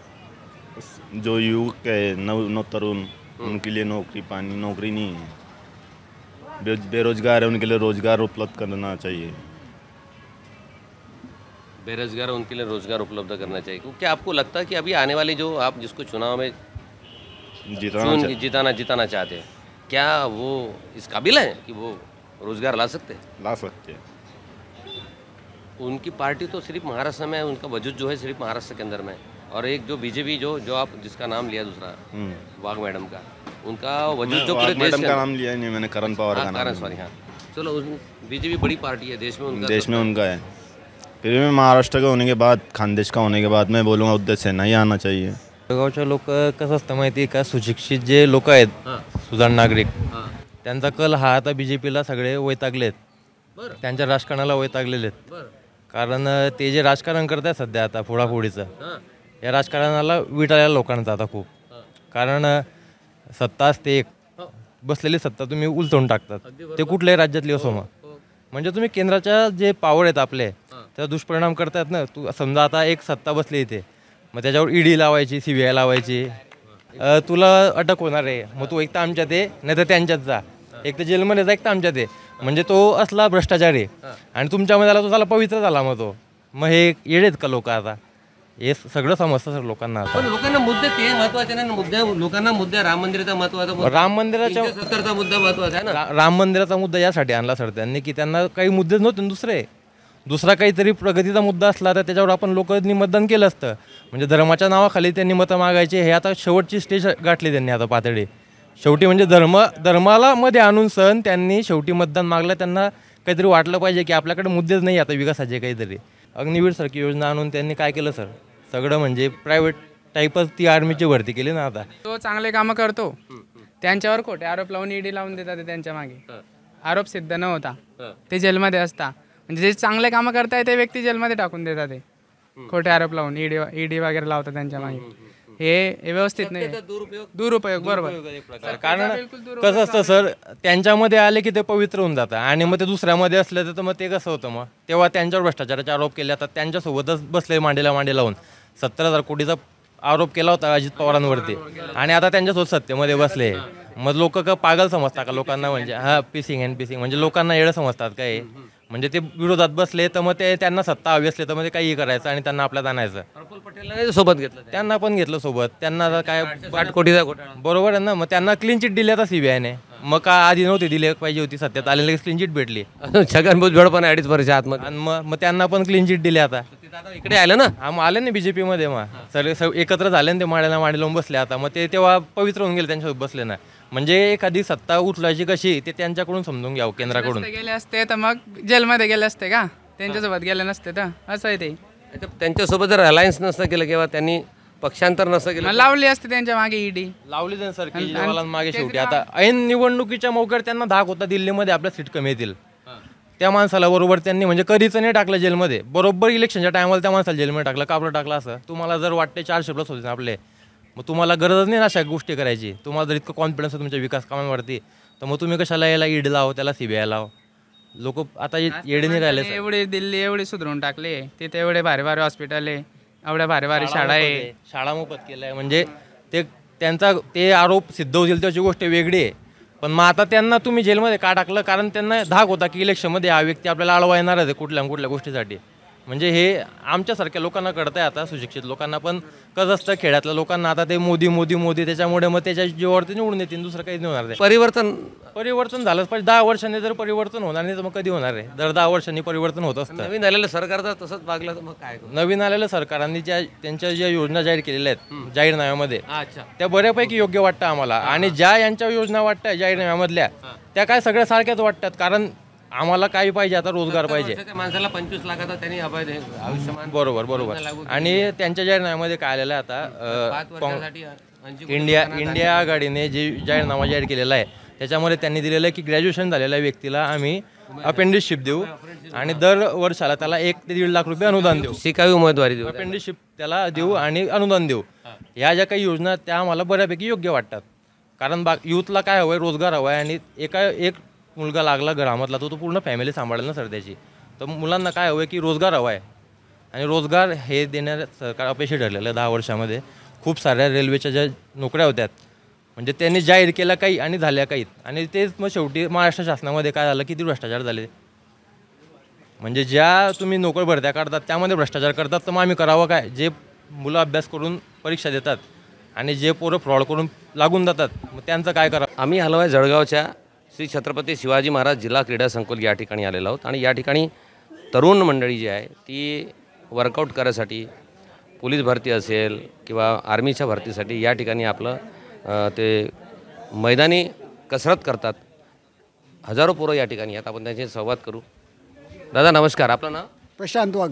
S15: जो युवक है नव तरुण, उनके लिए नौकरी नहीं है। बेरोजगार है, उनके लिए रोजगार उपलब्ध करना चाहिए।
S4: बेरोजगार है, उनके लिए रोजगार उपलब्ध करना चाहिए। क्या आपको लगता है कि अभी आने वाली जो आप जिसको चुनाव में जिताना चाहते हैं, क्या वो इस काबिल है कि वो रोजगार ला सकते हैं? उनकी पार्टी तो सिर्फ महाराष्ट्र में है, उनका वजूद जो है सिर्फ महाराष्ट्र के अंदर में है। और एक जो बीजेपी जो आप जिसका नाम लिया दूसरा, वाघ मैडम का, उनका वजूद जो पूरे देश
S15: का नाम लिया नहीं मैंने, करण पवार का नाम।
S4: सॉरी, हाँ चलो, बीजेपी बड़ी पार्टी है देश में,
S15: उनका है। फिर भी महाराष्ट्र का होने के बाद, खानदेश का होने के बाद मैं बोलूँगा उद्धव सेना ही आना चाहिए।
S3: जळगावच्या लोक कसं असतं माहिती आहे का, सुशिक्षित जे लोक आहेत, सुजाण नागरिक, त्यांचा कल हा आता बीजेपीला सगळे वैतागलेत, त्यांच्या राजकारणाला वैतागलेले आहेत. कारण ते जे राजकारण करत आहेत सध्या आता फोडाफोडीचं, या राजकारणाला विटाळलेल्या लोकांचा आता खूप. कारण सत्ता असते एक, बसलेली सत्ता तुम्ही उलटवून टाकतात, ते कुठल्याही राज्यातली असो. मग म्हणजे तुम्ही केंद्राच्या जे पॉवर आहेत आपले, त्याचा दुष्परिणाम करतात ना. तू समजा आता एक सत्ता बसली इथे, मग त्याच्यावर ईडी लावायची, CBI लावायची, तुला अटक होणार आहे, मग तू एक तर आमच्यात आहे, नाही तर त्यांच्यात जा, एक तर जेलमध्ये जा, एक तर आमच्यात आहे. म्हणजे तो असला भ्रष्टाचारी आणि तुमच्यामध्ये आला तो झाला पवित्र झाला. मग हे येडेत का लोक? आता हे सगळं समजतं सर लोकांना. आता
S4: लोकांना मुद्दे ते महत्वाचे नाही, लोकांना मुद्दे राम मंदिराचा महत्वाचा,
S3: राम मंदिराच्या
S4: सरकारचा मुद्दा महत्वाचा आहे ना.
S3: राम मंदिराचा मुद्दा यासाठी आणला सर त्यांनी की त्यांना काही मुद्देच नव्हते, दुसरा काहीतरी प्रगतीचा मुद्दा असला तर त्याच्यावर आपण लोकांनी मतदान केलं असतं. म्हणजे धर्माच्या नावाखाली त्यांनी मतं मागायचे, हे आता शेवटची स्टेज गाठली त्यांनी आता पातळी. शेवटी म्हणजे धर्माला मध्ये आणून सण त्यांनी शेवटी मतदान मागलं. त्यांना काहीतरी वाटलं पाहिजे की आपल्याकडे मुद्देच नाही आता विकासाचे काहीतरी. अग्निवीर सारखी योजना आणून त्यांनी काय केलं सर, सगळं म्हणजे प्रायव्हेट टाईपच ती आर्मीची भरती केली ना. आता
S16: तो चांगले कामं करतो, त्यांच्यावर खोटे आरोप लावून ईडी लावून देतात, ते त्यांच्या मागे आरोप सिद्ध न होता ते जेलमध्ये असता. म्हणजे जे चांगले कामं करताय ते व्यक्ती जेलमध्ये टाकून देतात, ते खोटे आरोप लावून ईडी वगैरे लावतात त्यांच्या मागे. हे व्यवस्थित नाही, दुरुपयोग. बरोबर.
S3: कारण कसं असतं सर, त्यांच्यामध्ये आले की ते पवित्र होऊन जातं, आणि मग ते दुसऱ्यामध्ये असलं तर मग ते कसं होतं, मग तेव्हा त्यांच्यावर भ्रष्टाचाराचे आरोप केले जातात. त्यांच्यासोबतच बसले मांडीला मांडी लावून 70,000 कोटीचा आरोप केला होता अजित पवारांवरती, आणि आता त्यांच्यासोबत सत्तेमध्ये बसले. मग लोक का पागल समजतात का लोकांना? म्हणजे हा पिसिंग म्हणजे लोकांना येडं समजतात काय? म्हणजे ते विरोधात बसले तर मग ते त्यांना सत्ता हवी असले तर मग ते काही करायचं आणि त्यांना आपल्यात आणायचं.
S4: पटेलने सोबत घेतलं,
S3: त्यांना पण घेतलं सोबत. त्यांना काय
S4: 8 कोटीचा घोटाळा,
S3: बरोबर आहे ना. मग त्यांना क्लीन चिट दिली आता CBIने. मग का आधी नव्हती दिली पाहिजे होती, सत्तेत आलेली क्लीन चिट भेटली.
S4: छगन भुजबळ पण 2.5 वर्ष आतमध्ये,
S3: आणि मग त्यांना पण क्लीन चिट दिली. आता
S4: इकडे आलं ना,
S3: हा मग आले ना BJP मध्ये. मग सगळे एकत्र झाले ना, ते माड्याला माडी लावून बसले. आता मग ते तेव्हा पवित्र होऊन गेले त्यांच्यासोबत बसले ना. म्हणजे एखादी सत्ता उचलायची कशी ते त्यांच्याकडून समजून घ्यावं, केंद्राकडून.
S16: गेले असते तर मग जेलमध्ये गेले असते का, त्यांच्यासोबत गेले नसते तर, असं आहे ते.
S4: त्यांच्यासोबत जर अलायन्स नसतं केलं किंवा त्यांनी पक्षांतर नसतं केलं,
S16: लावली असते त्यांच्या मागे ईडी
S3: लावली ना सर केजरीवालांना मागे. शेवटी आता ऐन निवडणुकीच्या मौक्यावर त्यांना धाक होता दिल्लीमध्ये आपल्या सीट कमी येतील. त्या माणसाला बरोबर त्यांनी म्हणजे कधीच नाही टाकलं जेलमध्ये. बरोबर इलेक्शनच्या टायमाला त्या माणसाला जेलमध्ये टाकलं. का बरं टाकलं असं? तुम्हाला जर वाटते 400+ होते आपले, मग तुम्हाला गरज नाही ना अशा गोष्टी करायची. तुम्हाला जर इतकं कॉन्फिडन्स आहे तुमच्या विकास कामांवरती, तर मग तुम्ही कशाला याला ईडी लाव, त्याला CBI लाव. लोक आता येडे नाही राहिले.
S16: एवढी दिल्ली एवढी सुधारून टाकले, तिथे एवढे भारी भारी हॉस्पिटल आहे, एवढ्या भारी भारी शाळा आहे,
S3: शाळा मोफत केल्या. म्हणजे ते त्यांचा ते आरोप सिद्ध होतील त्याची गोष्ट वेगळी आहे. पण मग आता त्यांना तुम्ही जेलमध्ये का टाकलं? कारण त्यांना धाक होता की इलेक्शनमध्ये हा व्यक्ती आपल्याला अडवा येणारच आहे कुठल्या गोष्टीसाठी. म्हणजे हे आमच्यासारख्या लोकांना कळतं आहे आता, सुशिक्षित लोकांना. पण कसं असतं खेड्यातल्या लोकांना आता ते मोदी मोदी मोदी, त्याच्यामुळे मग त्याच्या जीवावरती निवडून येतील, दुसरं काहीच नाही होणार आहे. परिवर्तन झालंच पाहिजे. 10 वर्षांनी जर परिवर्तन होणार नाही तर मग कधी होणार आहे? दर 10 वर्षांनी परिवर्तन होत असतं.
S4: नवीन आलेलं सरकार जर तसंच वागलं तर मग काय?
S3: नवीन आलेल्या सरकारांनी त्यांच्या ज्या योजना जाहीर केलेल्या आहेत जाहीरनाम्यामध्ये, त्या बऱ्यापैकी योग्य वाटतं आम्हाला. आणि ज्या यांच्या योजना वाटतात जाहीरनाम्यामधल्या, त्या काय सगळ्या सारख्याच वाटतात. कारण आम्हाला काय पाहिजे आता? रोजगार पाहिजे.
S4: माणसाला 25 लाखाचा त्यांनी आयुष्यमान.
S3: बरोबर. आणि त्यांच्या जाहीरनाम्यामध्ये काय आलेलं आहे आता, इंडिया आघाडीने जे जाहीरनामा जाहीर केलेला आहे त्याच्यामध्ये त्यांनी दिलेलं आहे की ग्रॅज्युएशन झालेल्या व्यक्तीला आम्ही अपेंडिसशिप देऊ आणि दर वर्षाला त्याला 1 ते 1.5 लाख रुपये अनुदान देऊ.
S4: शिकावी उमेदवारी देऊ,
S3: अपेंडिसशिप त्याला देऊ आणि अनुदान देऊ. ह्या ज्या काही योजना त्या आम्हाला बऱ्यापैकी योग्य वाटतात. कारण यूथला काय हवं आहे? रोजगार हवा आहे. आणि एक मुलगा लागला घरामधला तो पूर्ण फॅमिली सांभाळेल ना सर त्याची. तर मुलांना काय हवं आहे की रोजगार हवा आहे. आणि रोजगार हे देण्यास सरकार अपयशी ठरलेलं आहे. 10 वर्षामध्ये खूप साऱ्या रेल्वेच्या ज्या नोकऱ्या होत्या म्हणजे त्यांनी जाहीर केल्या काही आणि झाल्या काही. आणि तेच मग शेवटी महाराष्ट्र शासनामध्ये काय झालं, किती भ्रष्टाचार झाले. म्हणजे ज्या तुम्ही नोकरी भरत्या काढतात त्यामध्ये भ्रष्टाचार करतात, तर मग आम्ही करावं काय? जे मुलं अभ्यास करून परीक्षा देतात आणि जे पोरं फ्रॉड करून लागून जातात, मग त्यांचं काय करावं?
S4: आम्ही आलो आहे जळगावच्या श्री छत्रपती शिवाजी महाराज जिल्हा क्रीडा संकुल या ठिकाणी आलेलो आहोत. आणि या ठिकाणी तरुण मंडळी जी आहे ती वर्कआउट करायसाठी, पोलीस भरती असेल किंवा आर्मीच्या भरतीसाठी या ठिकाणी आपलं ते मैदानी कसरत करतात. हजारो पोरं या ठिकाणी आहेत. आपण त्यांची संवाद करू. दादा नमस्कार, आपलं नाव?
S9: प्रशांत वाघ.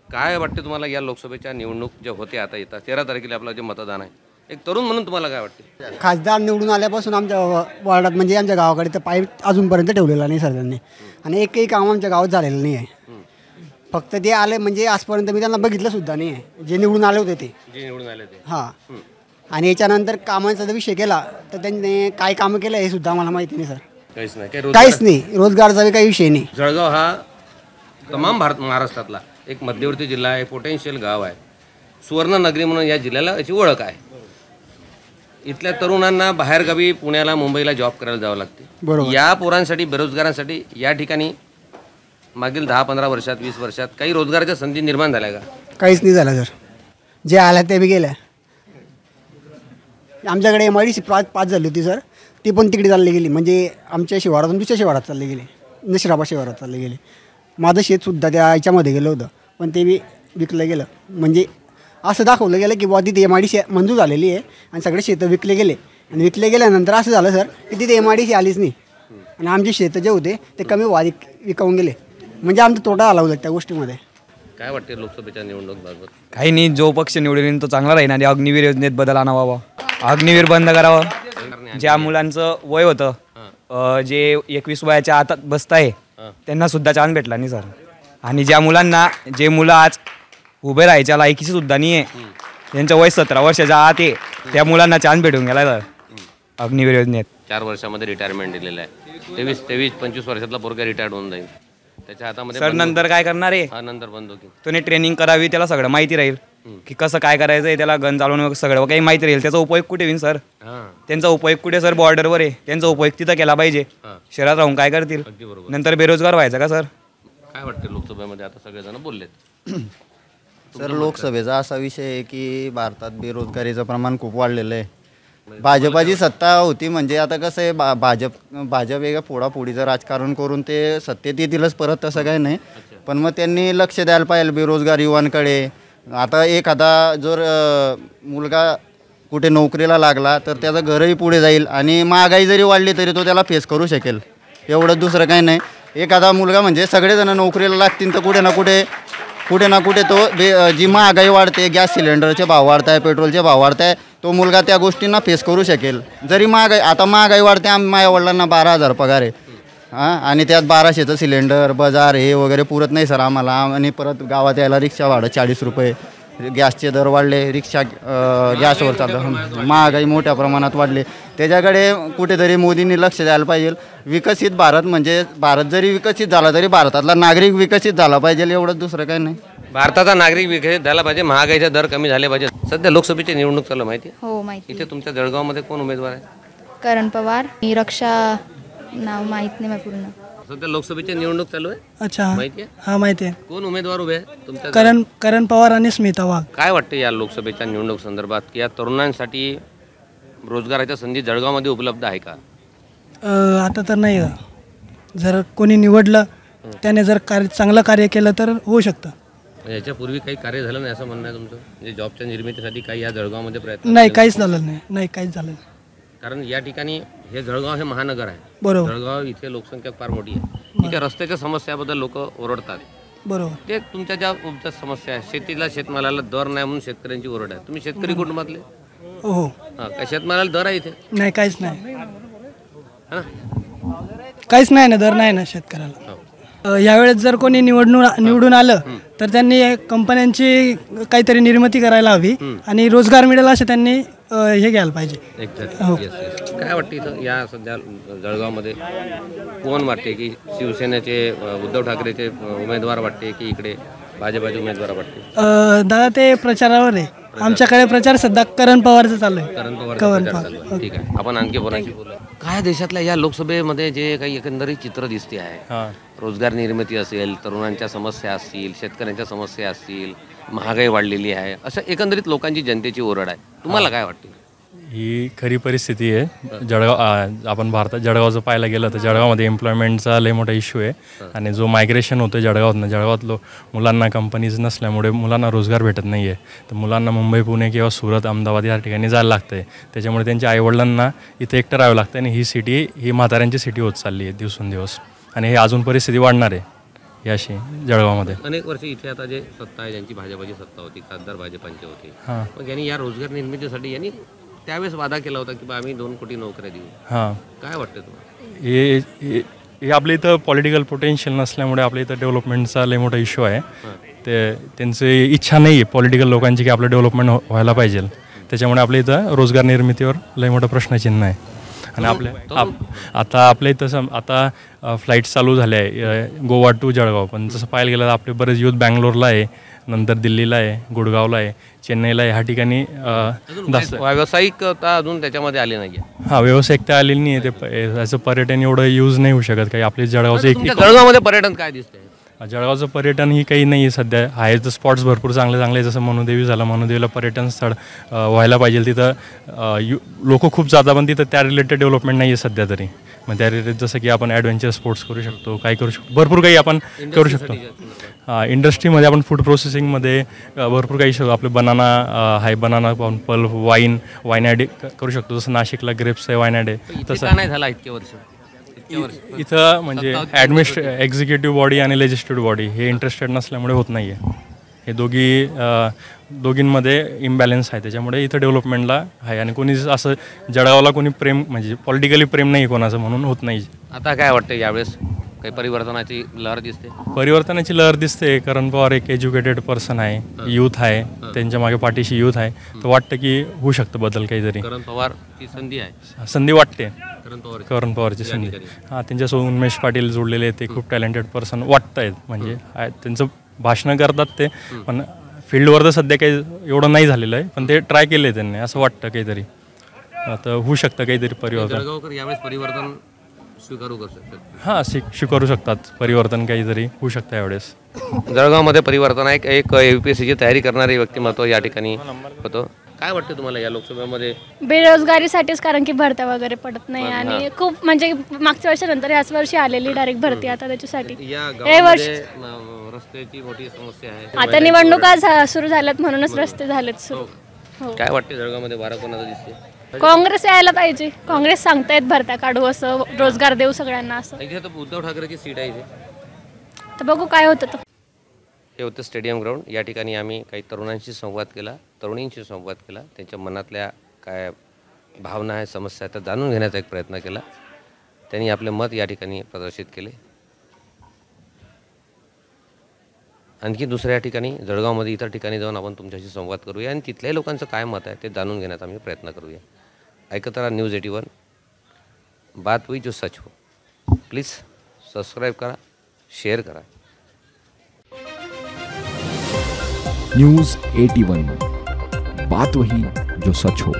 S4: काय वाटते तुम्हाला या लोकसभेच्या निवडणूक जे होते आता येतात 13 तारखेला आपलं जे मतदान आहे, एक तरुण म्हणून तुम्हाला काय वाटते?
S9: खासदार निवडून आल्यापासून आमच्या वार्डात म्हणजे आमच्या गावाकडे तर पाईप अजूनपर्यंत ठेवलेला नाही सर त्यांनी. आणि एकही काम आमच्या गावात झालेलं नाही आहे. फक्त ते आले म्हणजे आजपर्यंत मी त्यांना बघितलं सुद्धा नाही आहे. जे निवडून आले होते ते हां. आणि याच्यानंतर कामांचा जर विषय केला तर त्यांनी काय कामं केलं हे सुद्धा मला माहिती नाही सर. काहीच नाही. रोजगारचा काही विषय नाही.
S4: जळगाव हा तमाम महाराष्ट्रातला एक मध्यवर्ती जिल्हा आहे, पोटेन्शियल गाव आहे. सुवर्णनगरी म्हणून या जिल्ह्याला याची ओळख आहे. इथल्या तरुणांना बाहेरगावी पुण्याला मुंबईला जॉब करायला जावं लागते. या पोरांसाठी, बेरोजगारांसाठी या ठिकाणी मागील 10-15 वर्षात, 20 वर्षात काही रोजगाराच्या संधी निर्माण झाल्या का?
S9: काहीच नाही झालं सर. जे आल्या ते बी गेल्या. आमच्याकडे MIDC पास झाली होती सर, ती पण तिकडे चालली गेली. म्हणजे आमच्या शिवारातून दुसऱ्या शिवारात चालली गेली, नशिराबा शिवारात चालली गेली. माझं शेतसुद्धा त्या याच्यामध्ये गेलं होतं पण ते बी विकलं गेलं. म्हणजे असं दाखवलं गेलं की बुवा तिथे MIDC मंजूर झालेली आहे आणि सगळे शेतं विकले गेले. आणि विकले गेल्यानंतर असं झालं सर की तिथे MIDC आलीच नाही. आणि आमचे शेतं जे होते ते कमी विकावून गेले. म्हणजे आमचा तोटा आला होता त्या गोष्टीमध्ये.
S4: काय वाटते लोकसभेच्या निवडणुकीबाबत?
S17: काही नाही, जो पक्ष निवडून तो चांगला राहील. आणि अग्निवीर योजनेत बदल आणावा, अग्निवीर बंद करावा. ज्या मुलांचं वय होतं, जे 21 वयाच्या आत बसताय त्यांना सुद्धा चान्स भेटला नाही सर. आणि ज्या मुलं आज उभे राहायच्या लायकीची सुद्धा नाही आहे, त्यांचं वय 17 वर्षाच्या आत आहे, त्या मुलांना चान्स भेटून गेला सर अग्निवीर योजनेत.
S4: 4 वर्षामध्ये रिटायरमेंट दिलेलं आहे. 23-25 वर्षातला पोरगा रिटायर्ड होऊन जाईल. त्याच्या हातामध्ये
S17: सर नंतर काय करणार आहे?
S4: नंतर बंद होती.
S17: त्याने ट्रेनिंग करावी, त्याला सगळं माहिती राहील की कसं काय करायचं आहे, त्याला गन चालवणं सगळं काही माहिती राहील. त्याचा उपयोग कुठे होईल सर? त्यांचा उपयोग कुठे सर? बॉर्डरवर आहे. त्यांचा उपयोग तिथं केला पाहिजे. शहरात राहून काय करतील? नंतर बेरोजगार व्हायचं का सर?
S4: काय वाटतं लोकसभेमध्ये आता सगळेजण बोललेत?
S18: सर लोकसभेचा असा विषय आहे की भारतात बेरोजगारीचं प्रमाण खूप वाढलेलं आहे. भाजपाची सत्ता होती म्हणजे आता कसं आहे, भाजप एक फोडाफोडीचं राजकारण करून ते सत्तेत येतीलच परत, तसं काही नाही. पण मग त्यांनी लक्ष द्यायला पाहिजे बेरोजगार युवांकडे. आता एखादा जर मुलगा कुठे नोकरीला लागला तर त्याचं घरही पुढे जाईल आणि महागाई जरी वाढली तरी तो त्याला फेस करू शकेल. एवढं दुसरं काही नाही. एखादा मुलगा म्हणजे सगळेजण नोकरीला लागतील तर कुठे ना कुठे तो जी महागाई वाढते, गॅस सिलेंडरचे भाव वाढत आहे, पेट्रोलचे भाव वाढत आहे, तो मुलगा त्या गोष्टींना फेस करू शकेल. जरी महागाई वाढते, माझ्या वडिलांना 12,000 पगार आहे आणि त्यात 1200चं सिलेंडर, बाजार हे वगैरे पुरत नाही सर आम्हाला. आणि परत गावात यायला रिक्षा भाडं 40 रुपये, गॅसचे दर वाढले, रिक्षा गॅसवर चालतं, महागाई मोठ्या प्रमाणात वाढली. त्याच्याकडे कुठेतरी मोदींनी लक्ष द्यायला पाहिजे. विकसित भारत म्हणजे भारत जरी विकसित झाला तरी भारतातला नागरिक विकसित झाला पाहिजे, एवढंच, दुसरं काही नाही.
S4: भारताचा नागरिक विकसित झाला पाहिजे, महागाईचे दर कमी झाले पाहिजे. सध्या लोकसभेची निवडणूक चालू माहिती?
S19: हो माहिती.
S4: इथे तुमच्या जळगावमध्ये कोण उमेदवार आहे?
S19: करण पवार. रक्षा नाव माहीत नाही मला पूर्ण.
S4: सध्या लोकसभेची निवडणूक चालू आहे.
S19: अच्छा,
S4: माहिती आहे?
S19: हा माहिती आहे.
S4: कोण उमेदवार उभे आहे तुमच्या?
S19: करण पवार आणि स्मिता वाघ.
S4: काय वाटतं या लोकसभेच्या निवडणूक संदर्भात की या तरुणांसाठी रोजगाराच्या संधी जळगावमध्ये उपलब्ध आहे का?
S19: आता तर नाही. जर कोणी निवडलं त्याने जर चांगलं कार्य केलं तर होऊ शकतं.
S4: याच्यापूर्वी काही कार्य झालं नाही असं म्हणणं आहे तुमचं? म्हणजे जॉबच्या निर्मितीसाठी काही या जळगावमध्ये प्रयत्न?
S19: नाही, काहीच झालं नाही. काहीच झालं नाही.
S4: कारण या ठिकाणी हे जळगाव हे महानगर आहे.
S19: बरोबर.
S4: जळगाव इथे लोकसंख्या फार मोठी आहे. इथे रस्त्याच्या समस्याबद्दल लोक ओरडतात.
S19: बरोबर.
S4: ते तुमच्या ज्या समस्या आहे, शेतीला शेतमालाला दर नाही म्हणून शेतकऱ्यांची ओरड आहे. तुम्ही शेतकरी कुटुंबातले?
S19: हो.
S4: का शेतमालाला दर आहे इथे?
S19: नाही, काहीच नाही.
S4: हा?
S19: काहीच नाही ना, दर नाही ना शेतकऱ्याला. यावेळेस जर कोणी निवडून आलं तर त्यांनी कंपन्यांची काहीतरी निर्मिती करायला हवी आणि रोजगार मिळेल असं त्यांनी हे घ्यायला पाहिजे.
S4: काय वाटतं इथं या सध्या जळगावमध्ये कोण वाटते की शिवसेनेचे उद्धव ठाकरेचे उमेदवार वाटते की इकडे भाजपाचे उमेदवार वाटते?
S19: दादा ते प्रचारावर आहे. आमच्याकडे प्रचार सध्या करण पवारचा चालू आहे.
S4: करण पवार. ठीक आहे, आपण आणखी कोणाशी बोलू? काय देशातल्या या लोकसभेमध्ये जे काही एकंदरीत चित्र दिसते आहे, रोजगार निर्मिती असेल, तरुणांच्या समस्या असतील, शेतकऱ्यांच्या समस्या असतील, महागाई वाढलेली आहे, असं एकंदरीत लोकांची जनतेची ओरड आहे. तुम्हाला काय वाटते?
S20: ही खरी परिस्थिती आहे. आपण भारतात जळगावचं पाहायला गेलं तर जळगावमध्ये एम्प्लॉयमेंटचा लय मोठा इश्यू आहे. आणि जो मायग्रेशन होतं जळगावातलं मुलांना कंपनीज नसल्यामुळे मुलांना रोजगार भेटत नाही आहे. तर मुलांना मुंबई, पुणे किंवा सुरत, अहमदाबाद या ठिकाणी जायला लागतं आहे. त्याच्यामुळे त्यांच्या आईवडिलांना इथे एकटं राहावं लागतं आणि ही सिटी ही म्हाताऱ्यांची सिटी होत चालली आहे दिवसेंदिवस. आणि हे अजून परिस्थिती वाढणार आहे याशी जळगावमध्ये.
S4: अनेक वर्ष इथे आता जे सत्ता आहे, ज्यांची भाजपाची सत्ता होती, खासदार भाजपांचे होते, मग यांनी या रोजगार निर्मितीसाठी यांनी त्यावेळेस वादा केला होता की आम्ही 2 कोटी नोकऱ्या देऊ. काय वाटतं तुम्हाला?
S20: हे आपल्या इथं पॉलिटिकल पोटेन्शियल नसल्यामुळे आपल्या इथं डेव्हलपमेंटचा लय मोठा इश्यू आहे. ते त्यांची इच्छा नाही आहे पॉलिटिकल लोकांची की आपलं डेव्हलपमेंट व्हायला पाहिजे. त्याच्यामुळे आपल्या इथं रोजगार निर्मितीवर लय मोठं प्रश्नचिन्ह आहे. आणि आता आपल्या इथं आता फ्लाईट चालू झाल्या आहे गोवा टू जळगाव. पण जसं पाहायला गेलं तर आपले बरेच युथ बँगलोरला आहे, नंतर दिल्लीला आहे, गुडगावला आहे, चेन्नईला आहे. ह्या ठिकाणी
S4: व्यावसायिकता अजून त्याच्यामध्ये आली नाही.
S20: व्यावसायिकता आलेली नाही आहे. ते याचं पर्यटन एवढं यूज नाही होऊ शकत काही. आपले जळगावचं
S4: जळगावमध्ये पर्यटन काय दिसतंय?
S20: जळगावचं पर्यटन ही काही नाही आहे सध्या. आहे तर स्पॉट्स भरपूर चांगले चांगले, जसं मनुदेवी झालं, मनुदेवीला पर्यटन स्थळ व्हायला पाहिजे. तिथं लोक खूप जातात पण तिथं त्या रिलेटेड डेव्हलपमेंट नाही आहे सध्या तरी. मग त्या रिलेटेड जसं की आपण ॲडव्हेंचर स्पोर्ट्स करू शकतो, काय करू शकतो, भरपूर काही आपण करू शकतो. इंडस्ट्रीमध्ये आपण फूड प्रोसेसिंगमध्ये भरपूर काही शकतो. आपले बनाना आहे, बनाना पल्प, वाईन ॲड करू शकतो. जसं नाशिकला ग्रेप्स आहे, वाईन ॲड आहे. तसं
S4: नाही झाला इतके वर्ष.
S20: इथं म्हणजे एक्झिक्युटिव्ह बॉडी आणि लेजिस्लेटिव्ह बॉडी हे इंटरेस्टेड नसल्यामुळे होत नाही आहे. हे दोघींमध्ये इम्बॅलन्स आहे. त्याच्यामुळे इथं डेव्हलपमेंटला आहे. आणि कोणी असं जळगावला कोणी प्रेम म्हणजे पॉलिटिकली प्रेम नाही कोणाचं म्हणून होत नाही.
S4: आता काय वाटतं यावेळेस काही परिवर्तनाची लहर दिसते?
S20: परिवर्तनाची लहर दिसते. करण पवार एक एज्युकेटेड पर्सन आहे, यूथ आहे, त्यांच्या मागे पाठीशी यूथ आहे. तर वाटतं की होऊ शकतं बदल काहीतरी.
S4: करण पवार ती संधी आहे,
S20: संधी वाटते. करण पवारची संधी. त्यांच्यासोबत उन्मेष पाटील जोडलेले आहेत. ते खूप टॅलेंटेड पर्सन वाटत आहेत. म्हणजे त्यांचं भाषणं करतात ते, पण फील्डवर तर सध्या काही एवढं नाही झालेलं आहे. पण ते ट्राय केलं आहे त्यांनी, असं वाटतं काहीतरी. आता होऊ शकतं काहीतरी परिवर्तन.
S4: जळगावकर यावेळेस परिवर्तन स्वीकारू करू शकतात.
S20: स्वीकारू शकतात. परिवर्तन काहीतरी होऊ शकतं यावेळेस.
S4: जळगावमध्ये परिवर्तन आहे. एक UPSCची तयारी करणारे व्यक्तिमत्व या ठिकाणी होतं. काय वाटतं तुम्हाला या लोकसभेमध्ये?
S21: बेरोजगारीसाठीच, कारण की भरत्या वगैरे पडत नाही आणि खूप म्हणजे मागच्या वर्षानंतर याच वर्षी आलेली डायरेक्ट भरती आता त्याच्यासाठी. हे वर्ष
S4: रस्त्याची मोठी समस्या आहे.
S21: आता निवडणुका सुरू झाल्यात म्हणूनच रस्ते झालेत सुरू.
S4: काय वाटते जळगावमध्ये वारा कोणाचा दिसते?
S21: काँग्रेस यायला पाहिजे. काँग्रेस सांगतायत भरत्या काढू, असं रोजगार देऊ सगळ्यांना असं.
S4: उद्धव ठाकरेची सीट आहे इथे,
S21: तर बघू काय होतं.
S4: हे होतं स्टेडियम ग्राउंड. या ठिकाणी आम्ही काही तरुणांशी संवाद केला, तरुणींशी संवाद केला. त्यांच्या मनातल्या काय भावना आहे, समस्या आहे, तर जाणून घेण्याचा एक प्रयत्न केला. त्यांनी आपले मत या ठिकाणी प्रदर्शित केले. आणखी दुसऱ्या ठिकाणी जळगावमध्ये इतर ठिकाणी जाऊन आपण तुमच्याशी संवाद करूया आणि तिथल्या लोकांचं काय मत आहे ते जाणून घेण्याचा आम्ही प्रयत्न करूया. ऐकत राहा न्यूज 81, बात हुई जो सच हो. प्लीज सबस्क्राईब करा, शेअर करा.
S1: न्यूज 81, बात वही जो सच हो.